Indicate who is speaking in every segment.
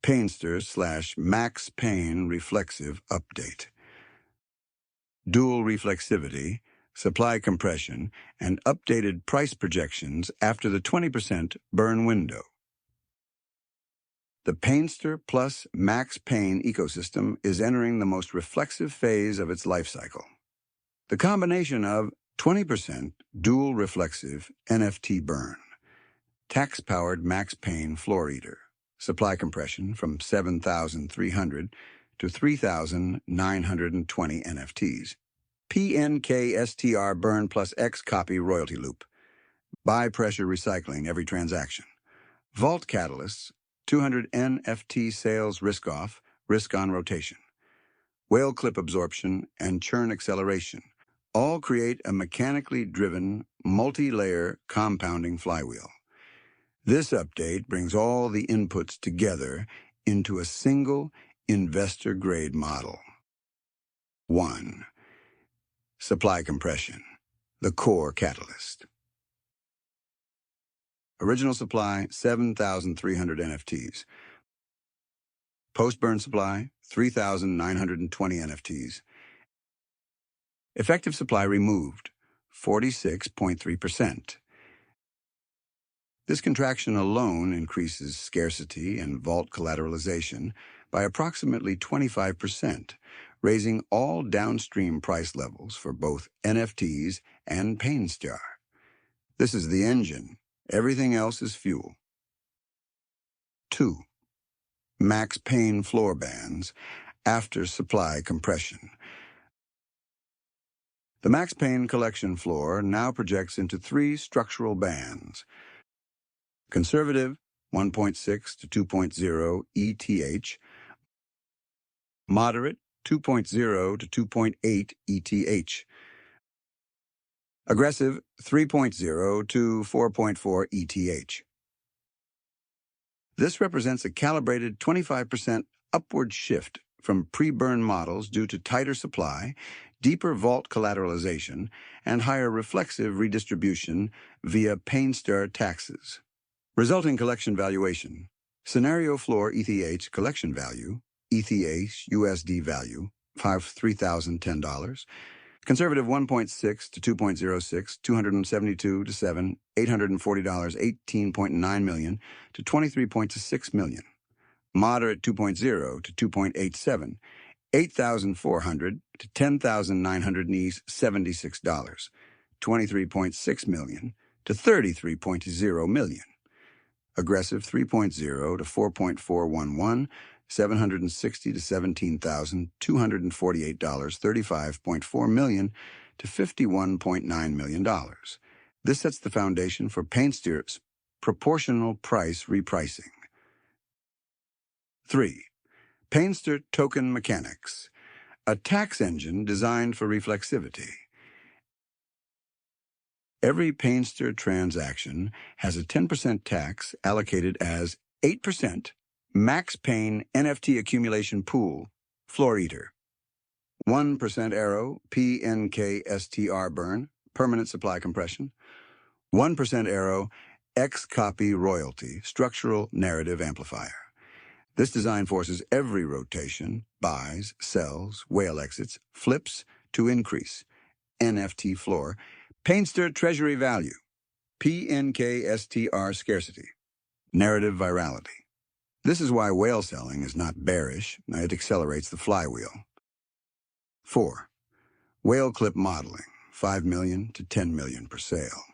Speaker 1: PAINSTR Max Pain Reflexive Update. Dual reflexivity, supply compression, and updated price projections after the 20% burn window. The PAINSTR Plus Max Pain ecosystem is entering the most reflexive phase of its life cycle. The combination of 20% dual reflexive NFT burn, tax-powered Max Pain floor eater, supply compression from 7,300 to 3,920 NFTs, PNKSTR burn plus X copy royalty loop, buy pressure recycling every transaction, vault catalysts, 200 NFT sales risk off, risk on rotation, whale clip absorption, and churn acceleration all create a mechanically driven, multi-layer compounding flywheel. This update brings all the inputs together into a single investor-grade model. 1. Supply compression, the core catalyst. Original supply, 7,300 NFTs. Post-burn supply, 3,920 NFTs. Effective supply removed, 46.3%. This contraction alone increases scarcity and vault collateralization by approximately 25%, raising all downstream price levels for both NFTs and PAINSTR. This is the engine. Everything else is fuel. 2. Max Pain floor bands after supply compression. The Max Pain collection floor now projects into 3 structural bands. Conservative, 1.6 to 2.0 ETH. Moderate, 2.0 to 2.8 ETH. Aggressive, 3.0 to 4.4 ETH. This represents a calibrated 25% upward shift from pre-burn models due to tighter supply, deeper vault collateralization, and higher reflexive redistribution via PAINSTR taxes. Resulting collection valuation: scenario floor ETH collection value, ETH USD value, $3,010. Conservative 1.6 to 2.06, 272 to 7, $840, $18.9 million to $23.6 million. Moderate 2.0 to 2.87, $8,400 to $10,900, $76, $23.6 million to $33.0 million. Aggressive 3.0 to 4.411, $760 to $17,248, $35.4 million to $51.9 million. This sets the foundation for PAINSTR's proportional price repricing. 3. PAINSTR token mechanics, a tax engine designed for reflexivity. Every PAINSTR transaction has a 10% tax allocated as 8% Max Pain NFT accumulation pool, floor eater. 1% arrow, PNKSTR burn, permanent supply compression. 1% arrow, X copy royalty, structural narrative amplifier. This design forces every rotation, buys, sells, whale exits, flips to increase. NFT floor, PAINSTR treasury value, PNKSTR scarcity, narrative virality. This is why whale selling is not bearish, it accelerates the flywheel. 4. Whale clip modeling, 5 million to 10 million per sale.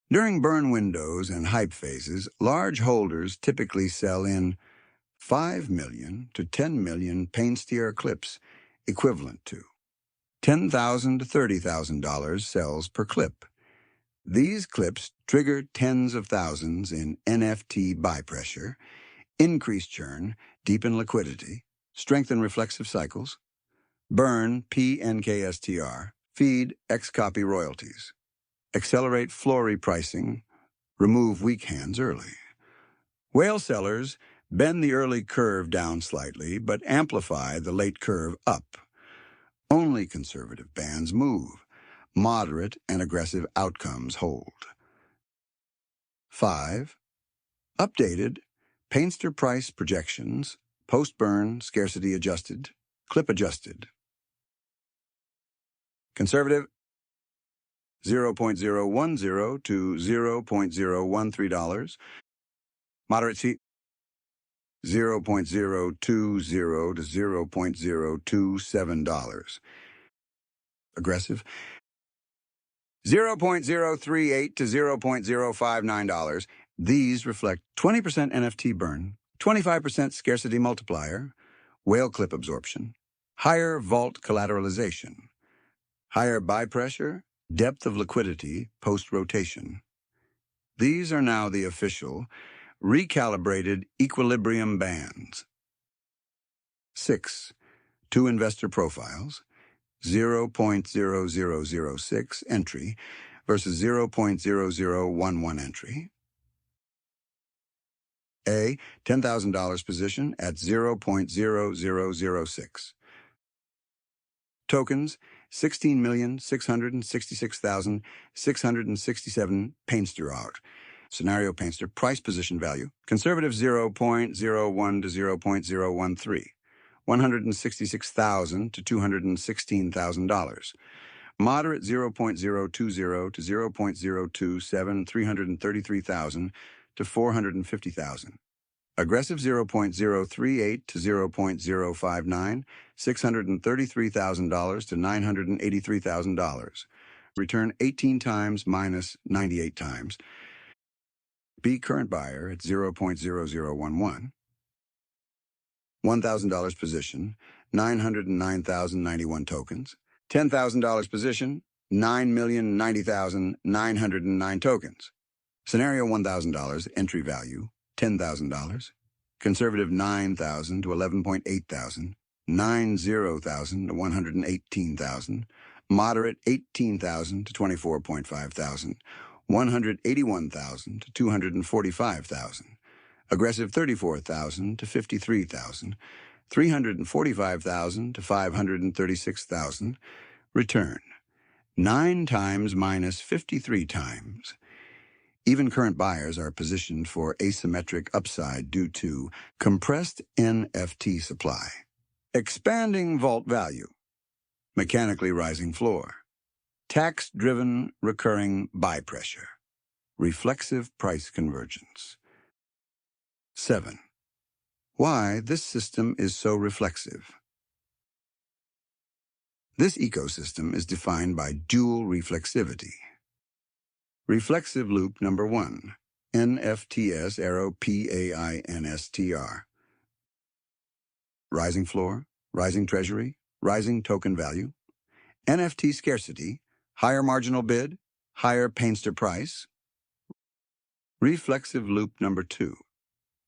Speaker 1: During burn windows and hype phases, large holders typically sell in 5 million to 10 million PAINSTR clips, equivalent to $10,000 to $30,000 sells per clip. These clips trigger tens of thousands in NFT buy pressure, increase churn, deepen liquidity, strengthen reflexive cycles, burn PNKSTR, feed X copy royalties, accelerate floor repricing, remove weak hands early. Whale sellers bend the early curve down slightly, but amplify the late curve up. Only conservative bands move. Moderate and aggressive outcomes hold. 5. Updated PAINSTR price projections, post-burn, scarcity adjusted, clip adjusted. Conservative, 0.010 to $0.013. Moderate C, 0.020 to $0.027. Aggressive, 0.038 to $0.059. These reflect 20% NFT burn, 25% scarcity multiplier, whale clip absorption, higher vault collateralization, higher buy pressure, depth of liquidity post-rotation. These are now the official, recalibrated equilibrium bands. 6. Two investor profiles, 0.0006 entry versus 0.0011 entry. A, $10,000 position at 0.0006. Tokens, 16,666,667 PAINSTR out. Scenario PAINSTR price position value. Conservative 0.01 to 0.013. $166,000 to $216,000. Moderate 0.020 to 0.027, $333,000 to $450,000. Aggressive 0.038 to 0.059, $633,000 to $983,000. Return 18 times minus 98 times. B current buyer at 0.0011. $1,000 position, 909,091 tokens. $10,000 position, 9,090,909 tokens. Scenario $1,000, entry value, $10,000. Conservative $9,000 to $11,800. $90,000 to $118,000. Moderate $18,000 to $24,500. $181,000 to $245,000. Aggressive $34,000 to $53,000. $345,000 to $536,000. Return 9 times minus 53 times. Even current buyers are positioned for asymmetric upside due to compressed NFT supply, expanding vault value, mechanically rising floor, tax-driven recurring buy pressure, reflexive price convergence. 7. Why this system is so reflexive. This ecosystem is defined by dual reflexivity. Reflexive loop number 1, NFTs arrow PAINSTR. Rising floor, rising treasury, rising token value. NFT scarcity, higher marginal bid, higher PAINSTR price. Reflexive loop number 2,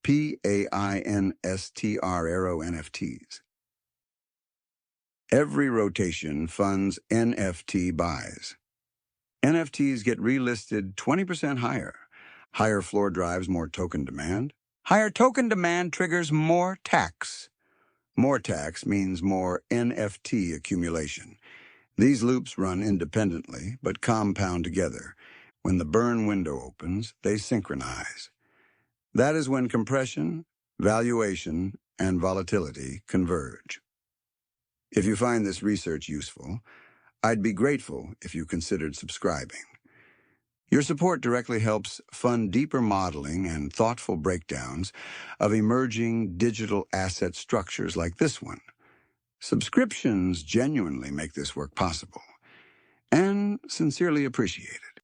Speaker 1: PAINSTR arrow NFTs. Every rotation funds NFT buys. NFTs get relisted 20% higher. Higher floor drives more token demand. Higher token demand triggers more tax. More tax means more NFT accumulation. These loops run independently, but compound together. When the burn window opens, they synchronize. That is when compression, valuation, and volatility converge. If you find this research useful, I'd be grateful if you considered subscribing. Your support directly helps fund deeper modeling and thoughtful breakdowns of emerging digital asset structures like this one. Subscriptions genuinely make this work possible and sincerely appreciated.